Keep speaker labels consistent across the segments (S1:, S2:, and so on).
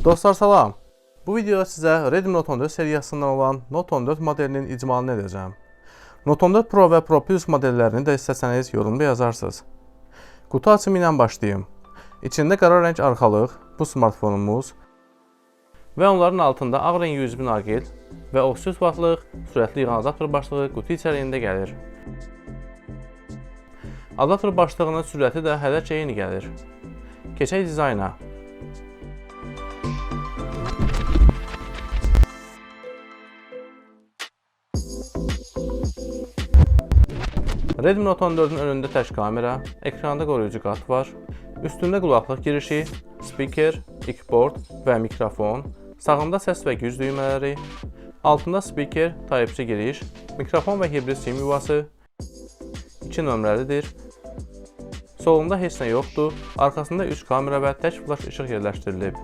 S1: Dostlar salam. Bu videoda sizə Redmi Note 14 seriyasından olan Note 14 modelinin icmalını edəcəm. Note 14 Pro və Pro Plus modellərini də istəsəniz yorumda yazarsınız. Qutu açımı ilə başlayayım. İçində qara rəng arxalıq, bu smartfonumuz və onların altında ağ rəng USB naqil və 33 wattlıq sürətli yığan adapter başlığı qutu içərisində gəlir. Adapter başlığının sürəti də hələ ki eyni gəlir. Keçək dizayna. Redmi Note 14-ün önündə tək kamera, ekranda qoruyucu qat var, üstündə qulaqlıq girişi, speaker, kickboard və mikrofon, sağında səs və güc düymələri, altında speaker, Type-C giriş, mikrofon və hibrid sim yuvası, 2 nömrəlidir, solunda heç nə yoxdur, arxasında 3 kamera və tək flash işıq yerləşdirilib.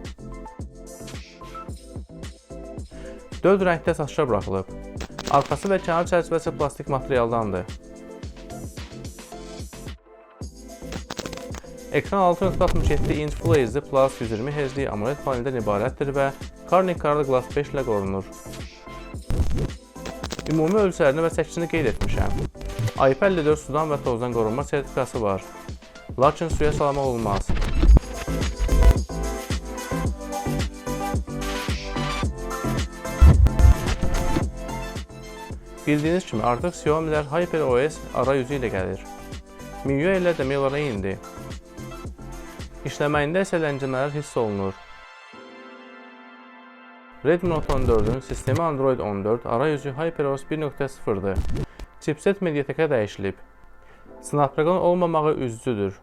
S1: 4 rəngdə satışa buraxılıb, arxası və kənar çərçivəsi plastik materialdandır. Ekran 6.67 inç Full HD Plus 120 Hz AMOLED paneldən ibarətdir və Corning Gorilla Glass 5 ilə qorunur. Ümumi ölçülərini və çəkisini qeyd etmişəm. IP54 sudan və tozdan qorunma sertifikası var. Lakin suya salamaq olmaz. Bildiyiniz kimi artıq Xiaomi'lər HyperOS arayüzü ilə gəlir. MIUI ilə demək olar eynidir. İşləməyində isə ləngimələr hiss olunur. Redmi Note 14-ün sistemi Android 14, arayüzü HyperOS 1.0-dır. Chipset Mediatekə dəyişilib. Snapdragon olmamağı üzücüdür.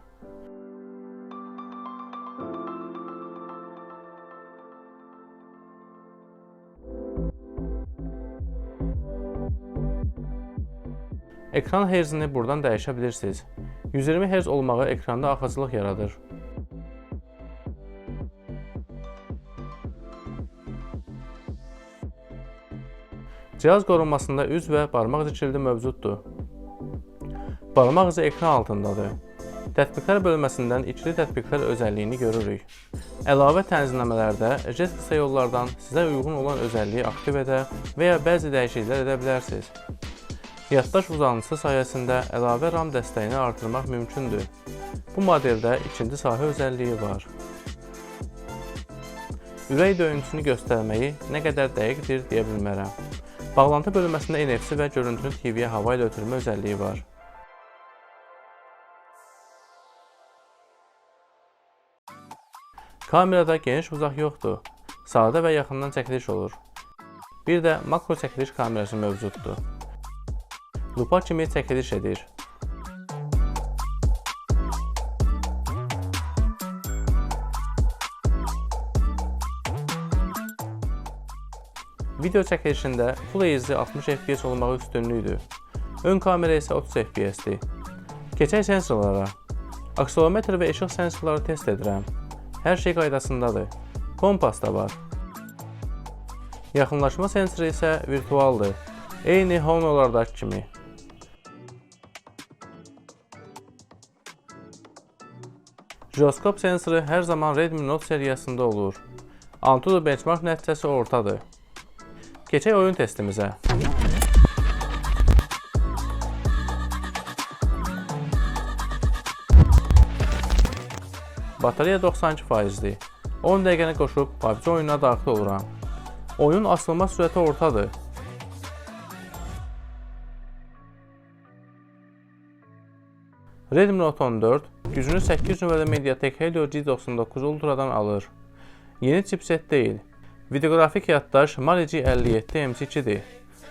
S1: Ekran herzini buradan dəyişə bilirsiniz. 120 Hz olmağı ekranda axıcılıq yaradır. Cihaz qorunmasında üz və barmaq izi kilidi mövcuddur. Barmaq izi ekran altındadır. Tətbiqlər bölməsindən ikili tətbiqlər özəlliyini görürük. Əlavə tənzimləmələrdə jet qısa yollardan sizə uyğun olan özəlliyi aktiv edə və ya bəzi dəyişikliklər edə bilərsiniz. Yaddaş uzantısı sayəsində əlavə RAM dəstəyini artırmaq mümkündür. Bu modeldə ikinci sahə özəlliyi var. Ürək döyüntüsünü göstərməyi nə qədər dəqiqdir deyə bilmərəm. Bağlantı bölməsində NFC və görüntünü TV-yə hava ilə ötürmə özəlliyi var. Kamerada geniş uzaq yoxdur, sadə və yaxından çəkiliş olur. Bir də makro çəkiliş kamerası mövcuddur. Lupa kimi çəkiliş edir. Video çəkilişində Full HD 60 FPS olmağı üstünlüydür. Ön kamera isə 30 FPS-dir. Keçək sensorlara. Akselerometr və işıq sensorları test edirəm. Hər şey qaydasındadır. Kompas da var. Yaxınlaşma sensoru isə virtualdır. Eyni Honor'lardakı kimi. Jiroskop sensoru hər zaman Redmi Note seriyasında olur. Antutu benchmark nəticəsi ortadır. Keçək oyun testimizə. Batareya 92%'dir. 10 dəqiqəni qoşub PUBG oyununa daxil oluram. Oyun açılma sürəti ortadır. Redmi Note 14 gücünü 8 nömrəli Mediatek Helio G99 Ultra'dan alır. Yeni chipset deyil. Videoqrafik yaddaş Mali G57 MC2-dir.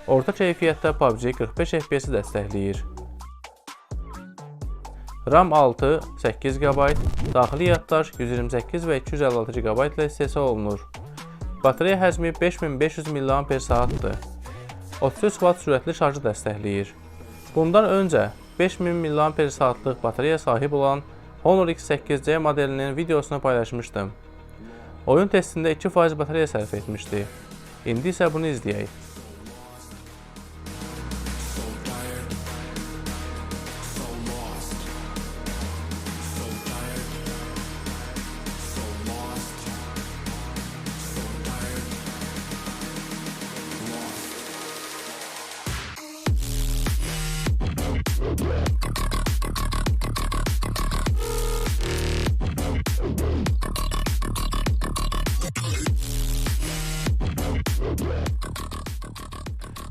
S1: Orta keyfiyyətdə PUBG 45 FPS-i dəstəkləyir. RAM 6, 8 GB, daxili yaddaş 128 və 256 GB ilə istehsal olunur. Batareya həcmi 5500 mAh-dır. 33 Watt sürətli şarjı dəstəkləyir. Bundan öncə 5000 mAh-lıq batareya sahib olan Honor X8C modelinin videosunu paylaşmışdım. Oyun testində 2% batareya sərf etmişdi. İndi isə bunu izləyək.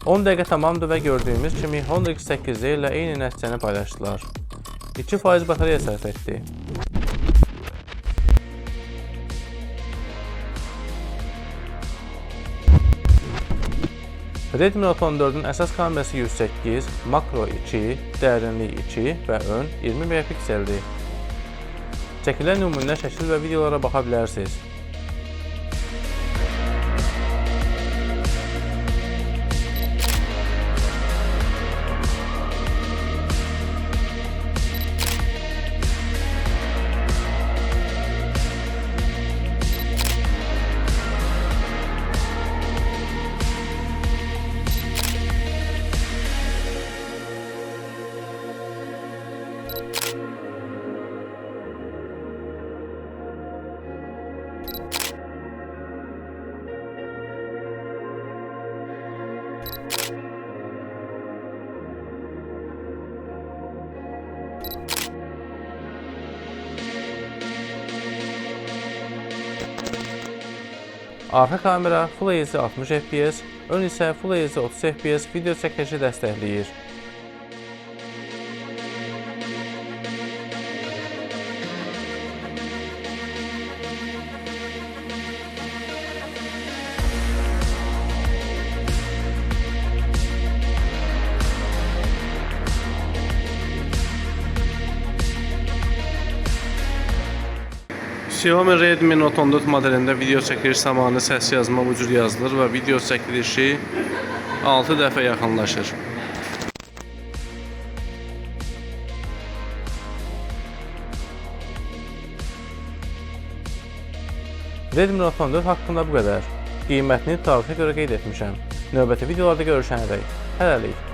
S1: 10 dəqiqə tamamdır və gördüyümüz kimi Honda X8 ilə eyni nəticəni paylaşdılar. 2% batareya sərf etdi. Redmi Note 14-ün əsas kamerası 108, makro 2, dərinlik 2 və ön 20 megapikseldir. Çəkilən nümunə şəkil və videolara baxa bilərsiniz. Arxa kamera Full HD 60 fps, ön isə Full HD 30 fps video çəkilişi dəstəkləyir. Xiaomi Redmi Note 14 modelində video çəkiliş zamanı səs yazma bu cür yazılır və video çəkilişi 6 dəfə yaxınlaşır. Redmi Note 14 haqqında bu qədər. Qiymətini tarixə görə qeyd etmişəm. Növbəti videolarda görüşənədək. Hələlik.